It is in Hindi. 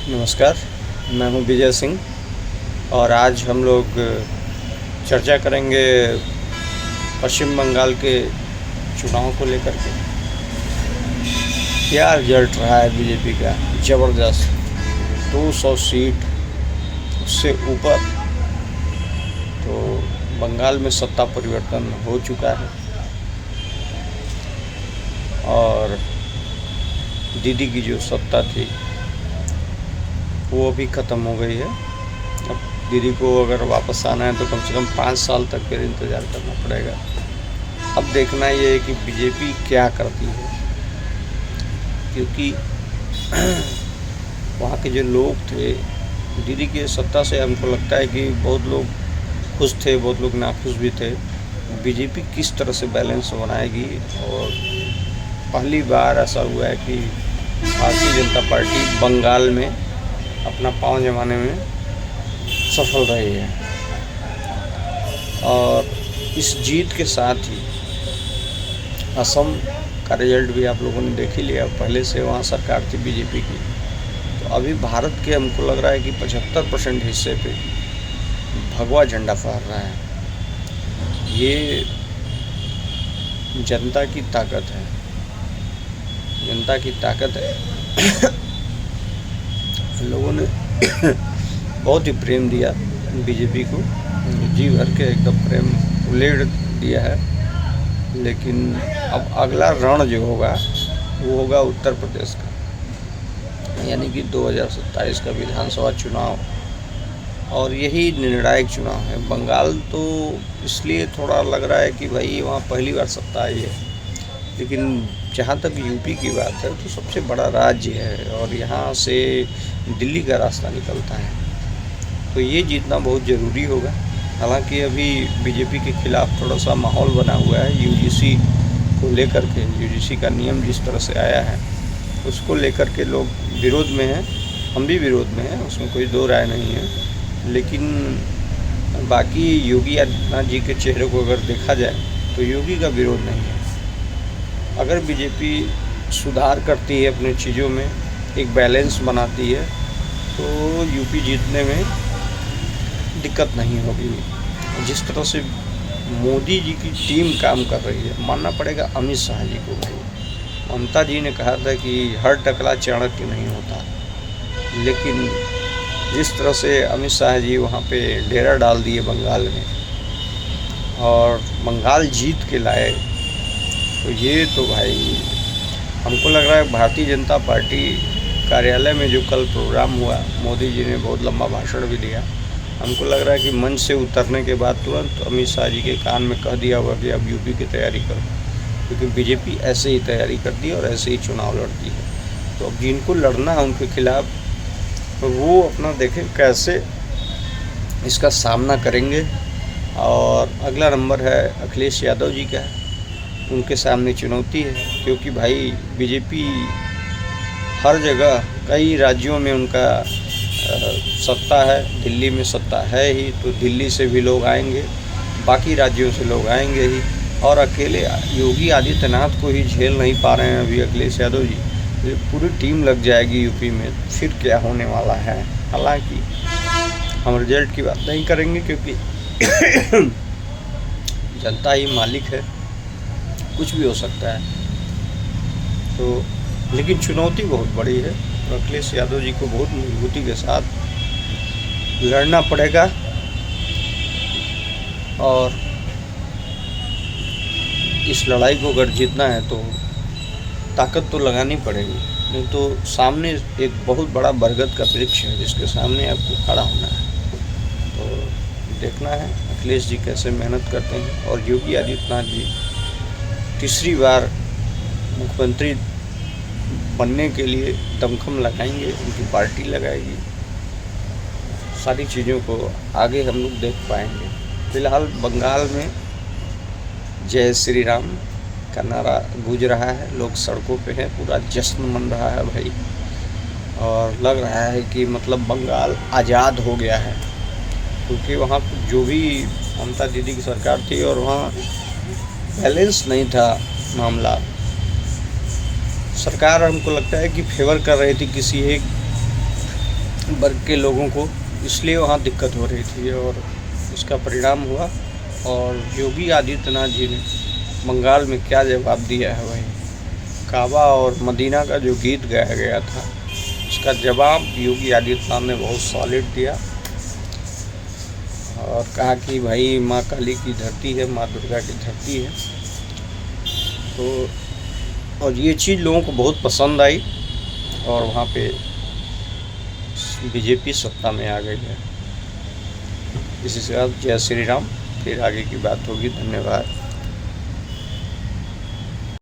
नमस्कार, मैं हूं विजय सिंह और आज हम लोग चर्चा करेंगे पश्चिम बंगाल के चुनाव को लेकर के। क्या रिजल्ट रहा है बीजेपी का? ज़बरदस्त 200 सीट, उससे ऊपर। तो बंगाल में सत्ता परिवर्तन हो चुका है और दीदी की जो सत्ता थी वो भी ख़त्म हो गई है। अब दीदी को अगर वापस आना है तो कम से कम 5 साल तक फिर इंतज़ार करना पड़ेगा। अब देखना ये है कि बीजेपी क्या करती है, क्योंकि वहाँ के जो लोग थे दीदी की सत्ता से, हमको लगता है कि बहुत लोग खुश थे, बहुत लोग नाखुश भी थे। बीजेपी किस तरह से बैलेंस बनाएगी, और पहली बार ऐसा हुआ है कि भारतीय जनता पार्टी बंगाल में अपना पाँव जमाने में सफल रही है। और इस जीत के साथ ही असम का रिजल्ट भी आप लोगों ने देख ही लिया। पहले से वहाँ सरकार थी बीजेपी की, तो अभी भारत के हमको लग रहा है कि 75% हिस्से पे भगवा झंडा फहर रहा है। ये जनता की ताकत है, जनता की ताकत है। लोगों ने बहुत ही प्रेम दिया बीजेपी को, जी भर के एकदम प्रेम उलेड़ दिया है। लेकिन अब अगला रण जो होगा वो होगा उत्तर प्रदेश का, यानी कि 2027 का विधानसभा चुनाव, और यही निर्णायक चुनाव है। बंगाल तो इसलिए थोड़ा लग रहा है कि भाई वहाँ पहली बार सत्ता आई है, लेकिन जहाँ तक यूपी की बात है तो सबसे बड़ा राज्य है और यहाँ से दिल्ली का रास्ता निकलता है, तो ये जीतना बहुत ज़रूरी होगा। हालांकि अभी बीजेपी के खिलाफ थोड़ा सा माहौल बना हुआ है यूजीसी को लेकर के। यूजीसी का नियम जिस तरह से आया है उसको लेकर के लोग विरोध में हैं, हम भी विरोध में हैं, उसमें कोई दो राय नहीं है। लेकिन बाकी योगी आदित्यनाथ जी के चेहरे को अगर देखा जाए तो योगी का विरोध नहीं है। अगर बीजेपी सुधार करती है अपनी चीज़ों में, एक बैलेंस बनाती है, तो यूपी जीतने में दिक्कत नहीं होगी। जिस तरह से मोदी जी की टीम काम कर रही है, मानना पड़ेगा अमित शाह जी को। भाई ममता जी ने कहा था कि हर टकला चाणक्य नहीं होता, लेकिन जिस तरह से अमित शाह जी वहाँ पे डेरा डाल दिए बंगाल में और बंगाल जीत के लाए, तो ये तो भाई हमको लग रहा है भारतीय जनता पार्टी कार्यालय में जो कल प्रोग्राम हुआ, मोदी जी ने बहुत लंबा भाषण भी दिया। हमको लग रहा है कि मंच से उतरने के बाद तुरंत अमित शाह जी के कान में कह दिया होगा कि अब यूपी की तैयारी करो, क्योंकि बीजेपी ऐसे ही तैयारी करती है और ऐसे ही चुनाव लड़ती है। तो अब जिनको लड़ना है उनके खिलाफ, तो वो अपना देखें कैसे इसका सामना करेंगे। और अगला नंबर है अखिलेश यादव जी का, उनके सामने चुनौती है, क्योंकि भाई बीजेपी हर जगह, कई राज्यों में उनका सत्ता है, दिल्ली में सत्ता है ही, तो दिल्ली से भी लोग आएंगे, बाकी राज्यों से लोग आएंगे ही, और अकेले योगी आदित्यनाथ को ही झेल नहीं पा रहे हैं अभी अखिलेश यादव जी। पूरी टीम लग जाएगी यूपी में, फिर क्या होने वाला है। हालांकि हम रिजल्ट की बात नहीं करेंगे, क्योंकि जनता ही मालिक है, कुछ भी हो सकता है। तो लेकिन चुनौती बहुत बड़ी है, तो अखिलेश यादव जी को बहुत मजबूती के साथ लड़ना पड़ेगा और इस लड़ाई को अगर जीतना है तो ताकत तो लगानी पड़ेगी, नहीं तो सामने एक बहुत बड़ा बरगद का वृक्ष है जिसके सामने आपको खड़ा होना है। तो देखना है अखिलेश जी कैसे मेहनत करते हैं, और योगी आदित्यनाथ जी तीसरी बार मुख्यमंत्री बनने के लिए दमखम लगाएंगे, उनकी पार्टी लगाएगी, सारी चीज़ों को आगे हम लोग देख पाएंगे। फिलहाल बंगाल में जय श्री राम का नारा गूंज रहा है, लोग सड़कों पे हैं, पूरा जश्न मन रहा है भाई, और लग रहा है कि मतलब बंगाल आज़ाद हो गया है। क्योंकि वहाँ जो भी ममता दीदी की सरकार थी और वहाँ बैलेंस नहीं था मामला, सरकार हमको लगता है कि फेवर कर रही थी किसी एक वर्ग के लोगों को, इसलिए वहाँ दिक्कत हो रही थी और उसका परिणाम हुआ। और योगी आदित्यनाथ जी ने बंगाल में क्या जवाब दिया है भाई, काबा और मदीना का जो गीत गाया गया था उसका जवाब योगी आदित्यनाथ ने बहुत सॉलिड दिया और कहा कि भाई माँ काली की धरती है, माँ दुर्गा की धरती है। तो और ये चीज़ लोगों को बहुत पसंद आई और वहाँ पे बीजेपी सत्ता में आ गई है। इसी के साथ जय श्री राम। फिर आगे की बात होगी। धन्यवाद।